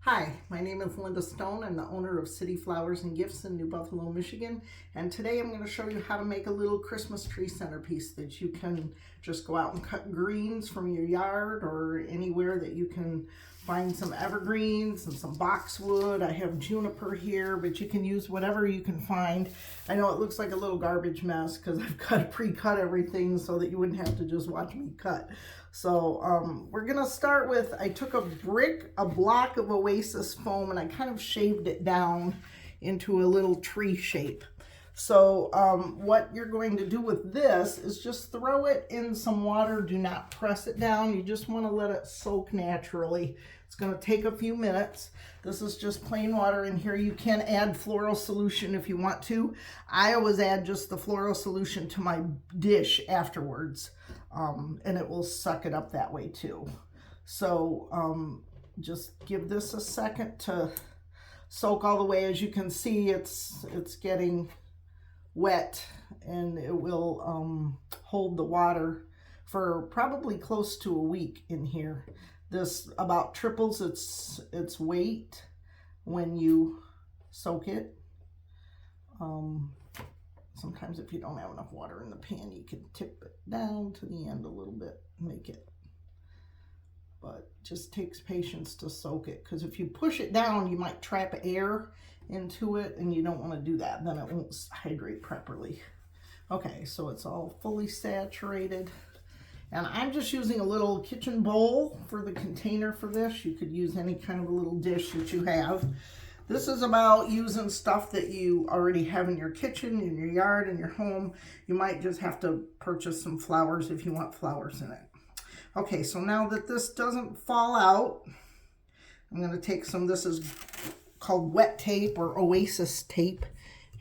Hi, my name is Linda Stone. I'm the owner of City Flowers and Gifts in New Buffalo, Michigan. And today I'm going to show you how to make a little Christmas tree centerpiece that you can just go out and cut greens from your yard or anywhere that you can find some evergreens and some boxwood. I have juniper here, but you can use whatever you can find. I know it looks like a little garbage mess because I've got to pre-cut everything so that you wouldn't have to just watch me cut. So we're gonna start with, I took a block of Oasis foam, and I kind of shaved it down into a little tree shape. So what you're going to do with this is just throw it in some water. Do not press it down. You just want to let it soak naturally. It's going to take a few minutes. This is just plain water in here. You can add floral solution if you want to. I always add just the floral solution to my dish afterwards, and it will suck it up that way too. So just give this a second to soak all the way. As you can see, it's getting wet, and it will hold the water for probably close to a week in here. This about triples its weight when you soak it. Sometimes if you don't have enough water in the pan, you can tip it down to the end a little bit, make it. But it just takes patience to soak it, because if you push it down, you might trap air into it, and you don't want to do that. Then it won't hydrate properly. Okay, so it's all fully saturated. And I'm just using a little kitchen bowl for the container for this. You could use any kind of a little dish that you have. This is about using stuff that you already have in your kitchen, in your yard, in your home. You might just have to purchase some flowers if you want flowers in it. Okay, so now that this doesn't fall out, I'm going to take some, this is called wet tape or Oasis tape,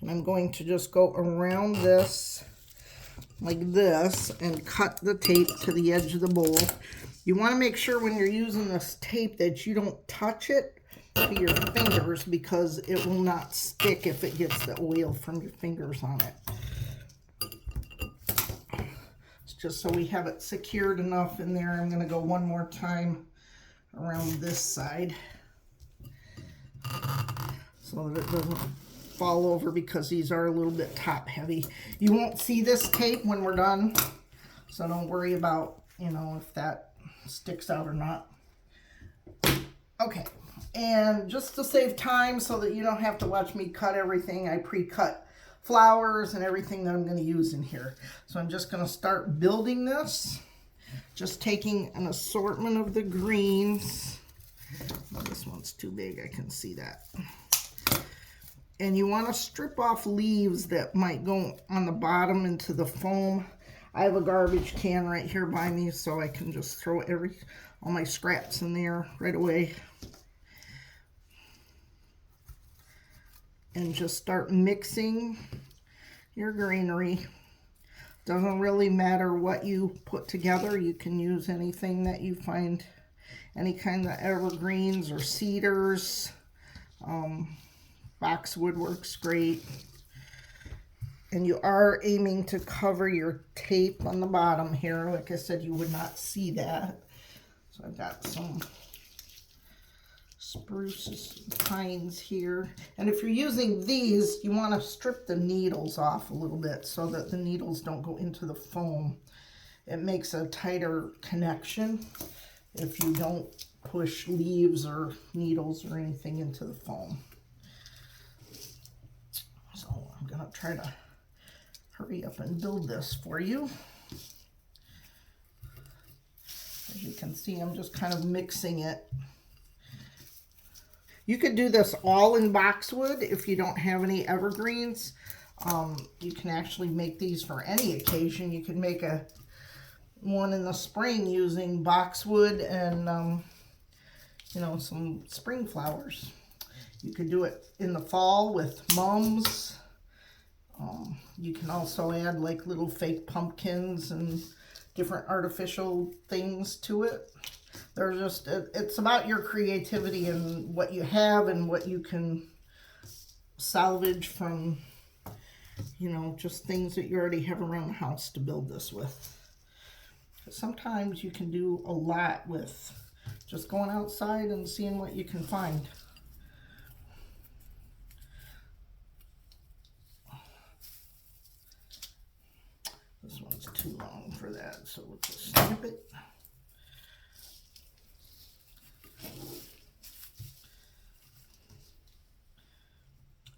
and I'm going to just go around this like this and cut the tape to the edge of the bowl. You want to make sure when you're using this tape that you don't touch it to your fingers, because it will not stick if it gets the oil from your fingers on it. It's just so we have it secured enough in there. I'm going to go one more time around this side so that it doesn't fall over, because these are a little bit top heavy. You won't see this tape when we're done, so don't worry about, if that sticks out or not. Okay, and just to save time so that you don't have to watch me cut everything, I pre-cut flowers and everything that I'm going to use in here. So I'm just going to start building this, just taking an assortment of the greens. Oh, this one's too big, I can see that. And you want to strip off leaves that might go on the bottom into the foam. I have a garbage can right here by me, so I can just throw all my scraps in there right away. And just start mixing your greenery. Doesn't really matter what you put together. You can use anything that you find, any kind of evergreens or cedars. Boxwood works great. And you are aiming to cover your tape on the bottom here. Like I said, you would not see that. So I've got some spruces and pines here. And if you're using these, you want to strip the needles off a little bit so that the needles don't go into the foam. It makes a tighter connection if you don't push leaves or needles or anything into the foam. So I'm going to try to hurry up and build this for you. As you can see, I'm just kind of mixing it. You could do this all in boxwood if you don't have any evergreens. You can actually make these for any occasion. You can make one in the spring using boxwood and some spring flowers. You could do it in the fall with mums. You can also add like little fake pumpkins and different artificial things to it. It's about your creativity and what you have and what you can salvage from, just things that you already have around the house to build this with. Sometimes you can do a lot with Just going outside and seeing what you can find. This one's too long for that, so we'll just snip it.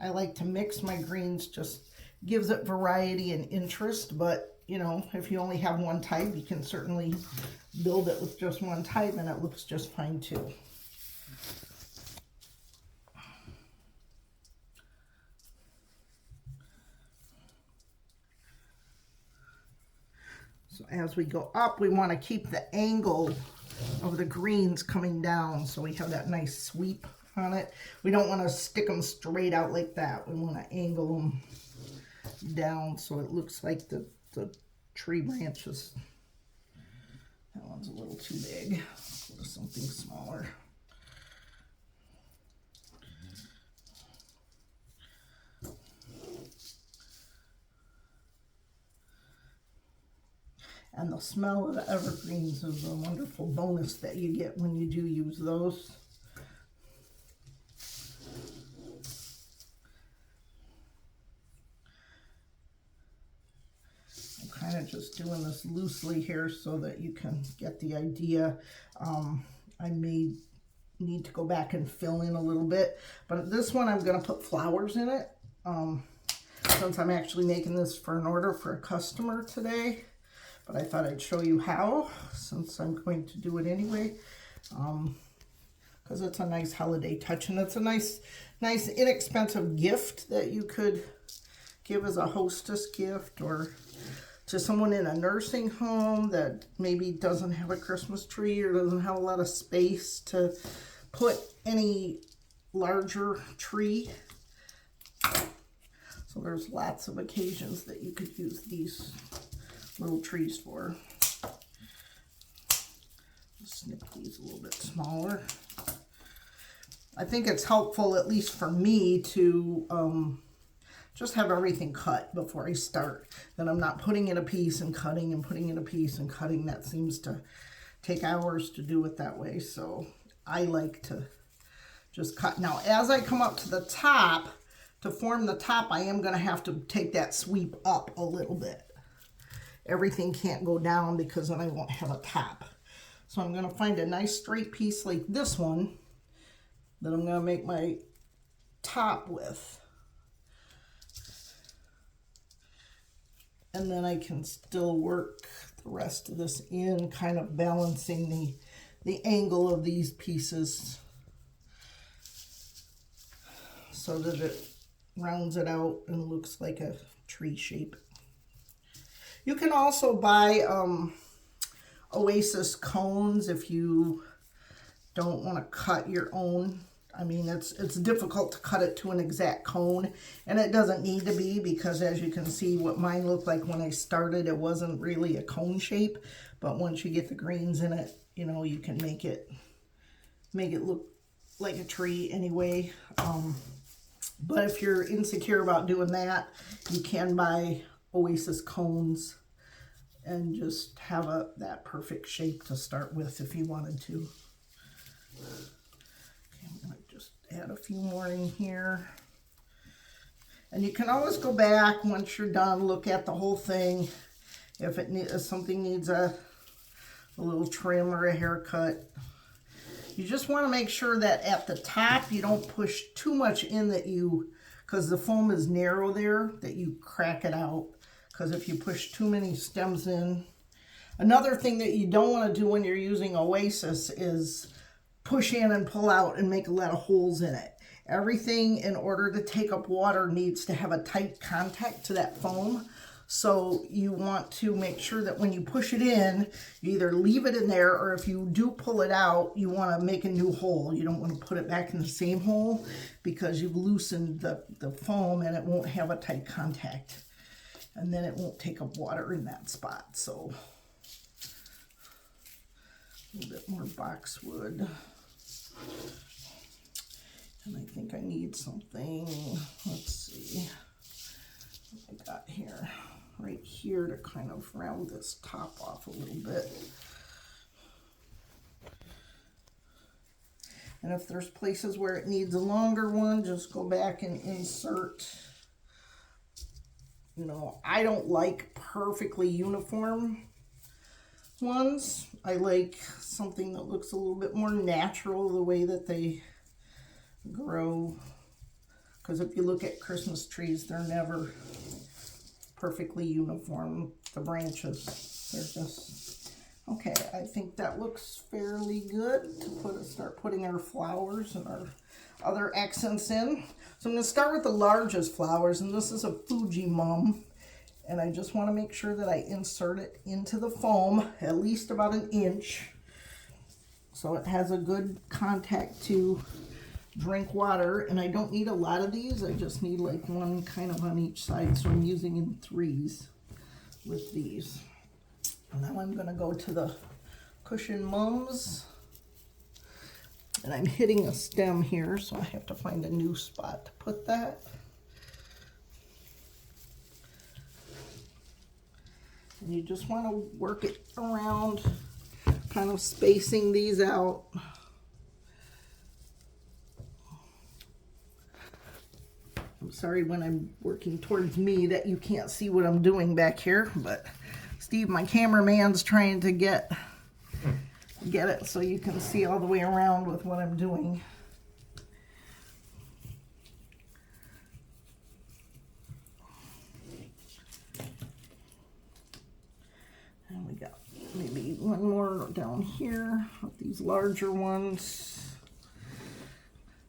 I like to mix my greens, just gives it variety and interest, but you know, if you only have one type, you can certainly build it with just one type and it looks just fine too. So as we go up, we want to keep the angle of the greens coming down so we have that nice sweep on it. We don't want to stick them straight out like that. We want to angle them down so it looks like the tree branches. That one's a little too big. Go to something smaller. And the smell of the evergreens is a wonderful bonus that you get when you do use those. I'm kind of just doing this loosely here so that you can get the idea. I may need to go back and fill in a little bit, but this one I'm going to put flowers in it. Since I'm actually making this for an order for a customer today. But I thought I'd show you how, since I'm going to do it anyway, because it's a nice holiday touch, and it's a nice inexpensive gift that you could give as a hostess gift, or to someone in a nursing home that maybe doesn't have a Christmas tree or doesn't have a lot of space to put any larger tree. So there's lots of occasions that you could use these little trees for. Snip these a little bit smaller. I think it's helpful, at least for me, to just have everything cut before I start. Then I'm not putting in a piece and cutting and putting in a piece and cutting. That seems to take hours to do it that way. So I like to just cut. Now, as I come up to the top, to form the top, I am going to have to take that sweep up a little bit. Everything can't go down because then I won't have a top. So I'm going to find a nice straight piece like this one that I'm going to make my top with. And then I can still work the rest of this in, kind of balancing the angle of these pieces so that it rounds it out and looks like a tree shape. You can also buy Oasis cones if you don't want to cut your own. I mean, it's difficult to cut it to an exact cone, and it doesn't need to be, because as you can see, what mine looked like when I started, it wasn't really a cone shape. But once you get the greens in it, you know, you can make it look like a tree anyway. But if you're insecure about doing that, you can buy Oasis cones and just have that perfect shape to start with if you wanted to. Okay, I'm going to just add a few more in here. And you can always go back once you're done, look at the whole thing. If something needs a little trim or a haircut. You just want to make sure that at the top you don't push too much in, because the foam is narrow there, that you crack it out. Because if you push too many stems in. Another thing that you don't want to do when you're using Oasis is push in and pull out and make a lot of holes in it. Everything, in order to take up water, needs to have a tight contact to that foam. So you want to make sure that when you push it in, you either leave it in there, or if you do pull it out, you want to make a new hole. You don't want to put it back in the same hole, because you've loosened the foam and it won't have a tight contact. And then it won't take up water in that spot. So a little bit more boxwood. And I think I need something, let's see what I got here, right here, to kind of round this top off a little bit. And if there's places where it needs a longer one, just go back and insert. You know, I don't like perfectly uniform ones. I like something that looks a little bit more natural, the way that they grow. Because if you look at Christmas trees, they're never perfectly uniform, the branches. They're just, okay, I think that looks fairly good to start putting our flowers and our other accents in. So I'm going to start with the largest flowers, and this is a Fuji Mum. And I just want to make sure that I insert it into the foam at least about 1 inch, so it has a good contact to drink water. And I don't need a lot of these, I just need like one kind of on each side, so I'm using in 3s with these. And now I'm going to go to the Cushion Mums, and I'm hitting a stem here, so I have to find a new spot to put that. And you just want to work it around, kind of spacing these out. I'm sorry when I'm working towards me that you can't see what I'm doing back here, but Steve, my cameraman's trying to get it so you can see all the way around with what I'm doing. And we got maybe one more down here with these larger ones.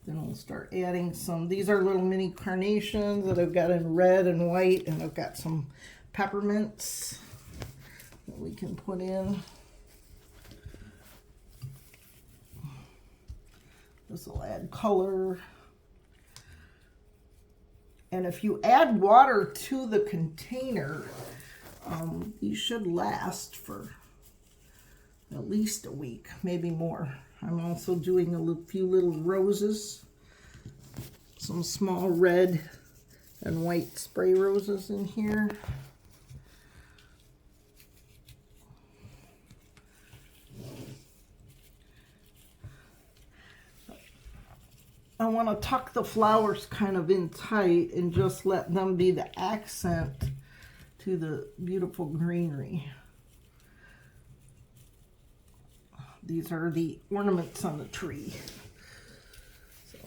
Then we'll start adding some. These are little mini carnations that I've got in red and white, and I've got some peppermints that we can put in. This will add color. And if you add water to the container, these should last for at least a week, maybe more. I'm also doing a few little roses, some small red and white spray roses in here. I want to tuck the flowers kind of in tight and just let them be the accent to the beautiful greenery. These are the ornaments on the tree. So,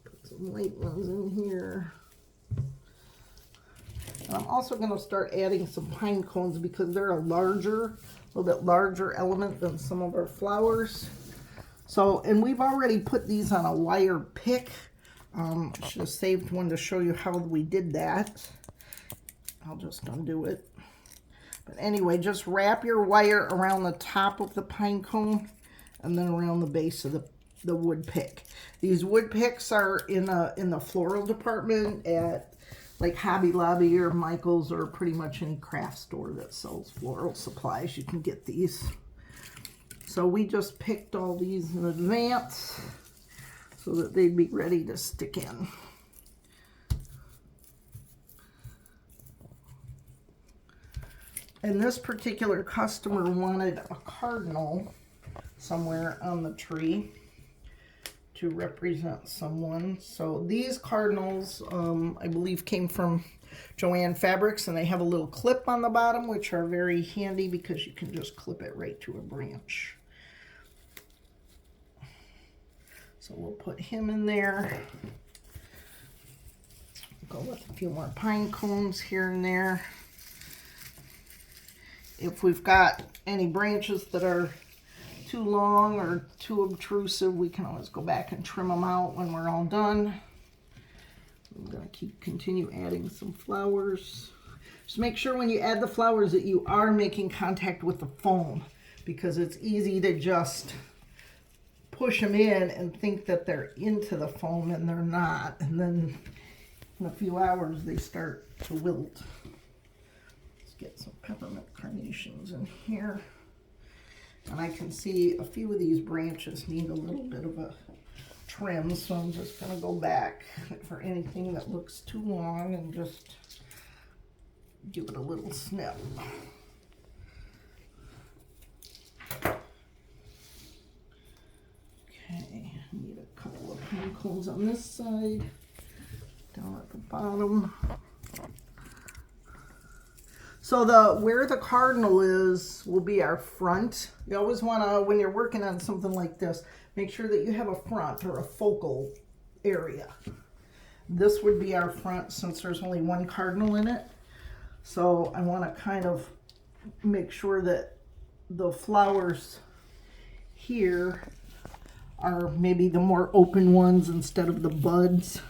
put some light ones in here. And I'm also going to start adding some pine cones because they're a little bit larger element than some of our flowers. So, and we've already put these on a wire pick. Should have saved one to show you how we did that. I'll just undo it. But anyway, just wrap your wire around the top of the pine cone and then around the base of the wood pick. These wood picks are in the floral department at like Hobby Lobby or Michael's, or pretty much any craft store that sells floral supplies. You can get these. So we just picked all these in advance so that they'd be ready to stick in. And this particular customer wanted a cardinal somewhere on the tree to represent someone. So these cardinals, I believe, came from Joann Fabrics, and they have a little clip on the bottom, which are very handy because you can just clip it right to a branch. So we'll put him in there. Go with a few more pine cones here and there. If we've got any branches that are too long or too obtrusive, we can always go back and trim them out when we're all done. I'm going to continue adding some flowers. Just make sure when you add the flowers that you are making contact with the foam, because it's easy to just push them in and think that they're into the foam and they're not. And then in a few hours they start to wilt. Get some peppermint carnations in here. And I can see a few of these branches need a little bit of a trim, so I'm just going to go back for anything that looks too long and just give it a little snip. Okay, need a couple of pine cones on this side, down at the bottom. So where the cardinal is will be our front. You always want to, when you're working on something like this, make sure that you have a front or a focal area. This would be our front since there's only one cardinal in it. So I want to kind of make sure that the flowers here are maybe the more open ones instead of the buds.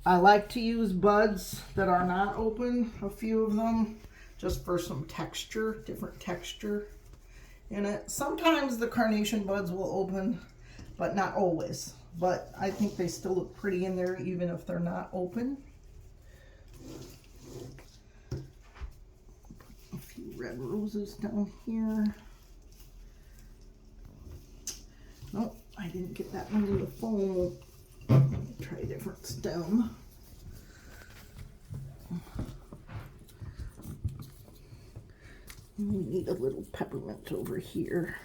I like to use buds that are not open, a few of them, just for some texture, different texture in it. Sometimes the carnation buds will open, but not always. But I think they still look pretty in there even if they're not open. Put a few red roses down here. Nope, I didn't get that one in the foam. Try a different stem. We need a little peppermint over here.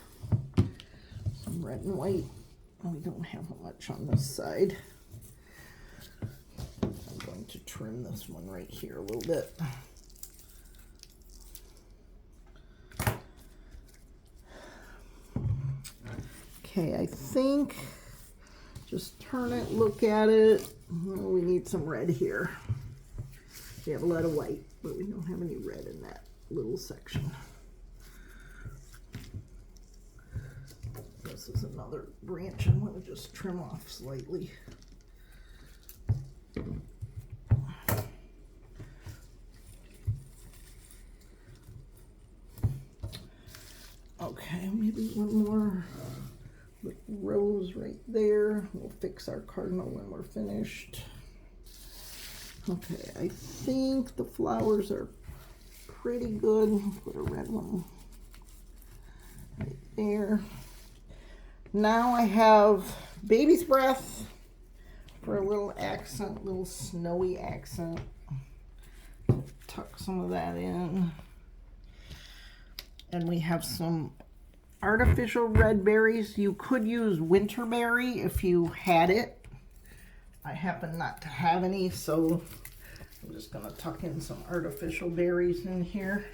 Some red and white. We don't have much on this side. I'm going to trim this one right here a little bit. Okay, I think just turn it, look at it. We need some red here. We have a lot of white, but we don't have any red in that little section. This is another branch I'm going to just trim off slightly. Okay, maybe one more rose right there. We'll fix our cardinal when we're finished. Okay, I think the flowers are pretty good. Put a red one right there. Now I have baby's breath for a little accent, little snowy accent. Tuck some of that in. And we have some artificial red berries. You could use winterberry if you had it. I happen not to have any, so I'm just going to tuck in some artificial berries in here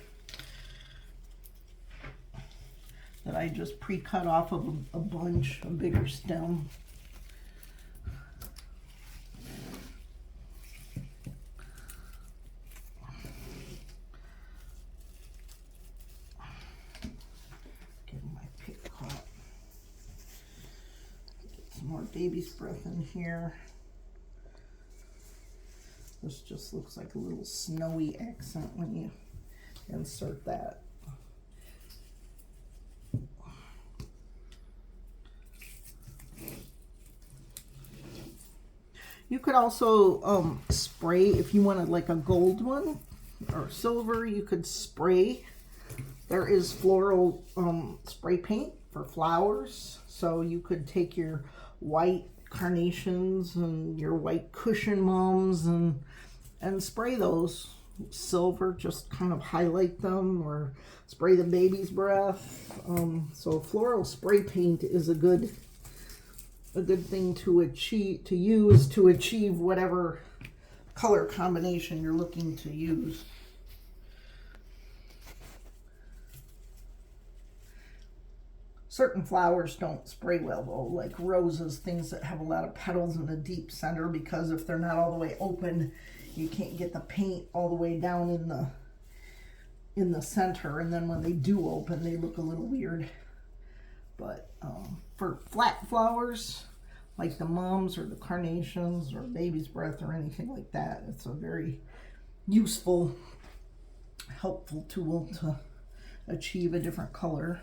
that I just pre-cut off of a bunch, a bigger stem. Get my pick caught. Get some more baby's breath in here. This just looks like a little snowy accent when you insert that. You could also spray, if you wanted like a gold one or silver, you could spray. There is floral spray paint for flowers. So you could take your white carnations and your white cushion mums and spray those. Silver, just kind of highlight them, or spray the baby's breath. So floral spray paint is a good thing to achieve whatever color combination you're looking to use. Certain flowers don't spray well though, like roses, things that have a lot of petals in the deep center, because if they're not all the way open, you can't get the paint all the way down in the center, and then when they do open, they look a little weird. But for flat flowers, like the mums or the carnations or baby's breath or anything like that, it's a very useful, helpful tool to achieve a different color.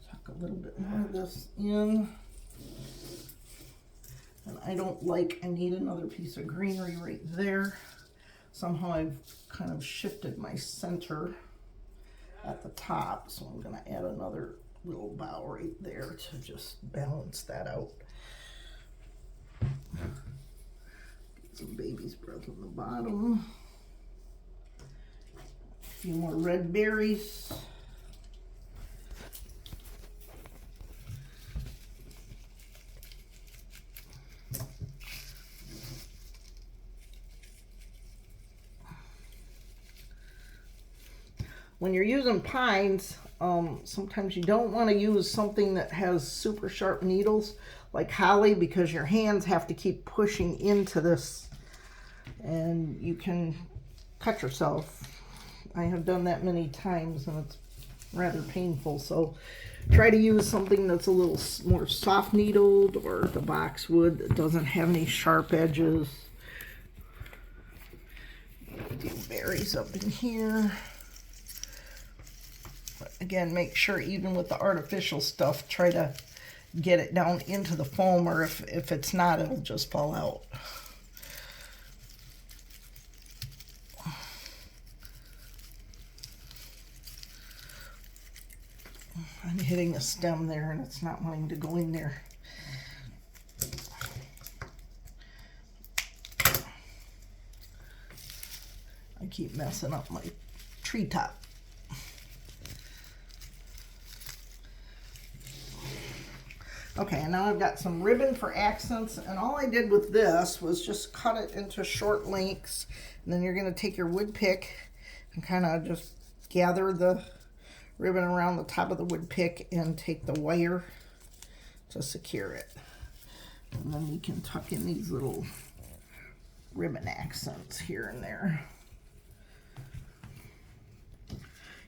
Tuck a little bit more of this in. And I need another piece of greenery right there. Somehow I've kind of shifted my center at the top, so I'm going to add another little bough right there to just balance that out. Get some baby's breath on the bottom. A few more red berries. when you're using pines, sometimes you don't want to use something that has super sharp needles like holly, because your hands have to keep pushing into this and you can cut yourself. I have done that many times and it's rather painful. So try to use something that's a little more soft needled, or the boxwood that doesn't have any sharp edges. A few berries up in here. But again, make sure even with the artificial stuff, try to get it down into the foam, or if it's not, it'll just fall out. I'm hitting the stem there and it's not wanting to go in there. I keep messing up my treetop. Okay, and now I've got some ribbon for accents, and all I did with this was just cut it into short lengths, and then you're going to take your wood pick and kind of just gather the ribbon around the top of the wood pick and take the wire to secure it. And then you can tuck in these little ribbon accents here and there.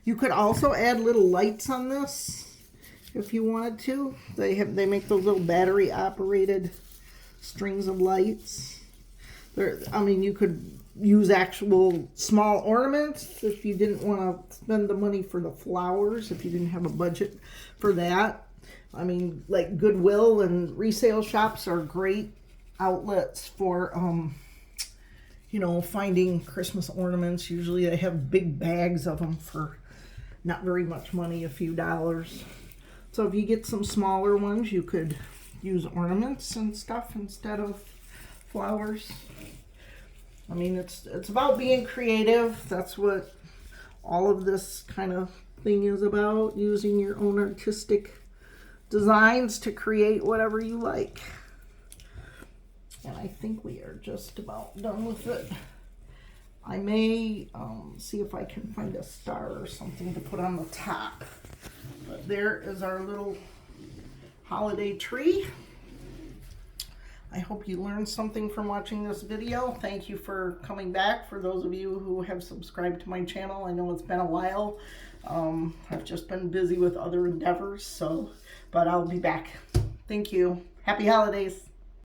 You could also add little lights on this if you wanted to. They make those little battery operated strings of lights. I mean, you could use actual small ornaments if you didn't want to spend the money for the flowers, if you didn't have a budget for that. I mean, like Goodwill and resale shops are great outlets for you know, finding Christmas ornaments. Usually they have big bags of them for not very much money, a few dollars. So if you get some smaller ones, you could use ornaments and stuff instead of flowers. I mean, it's about being creative. That's what all of this kind of thing is about, using your own artistic designs to create whatever you like. And I think we are just about done with it. I may see if I can find a star or something to put on the top. But there is our little holiday tree. I hope you learned something from watching this video. Thank you for coming back. For those of you who have subscribed to my channel, I know it's been a while. I've just been busy with other endeavors, but I'll be back. Thank you. Happy holidays.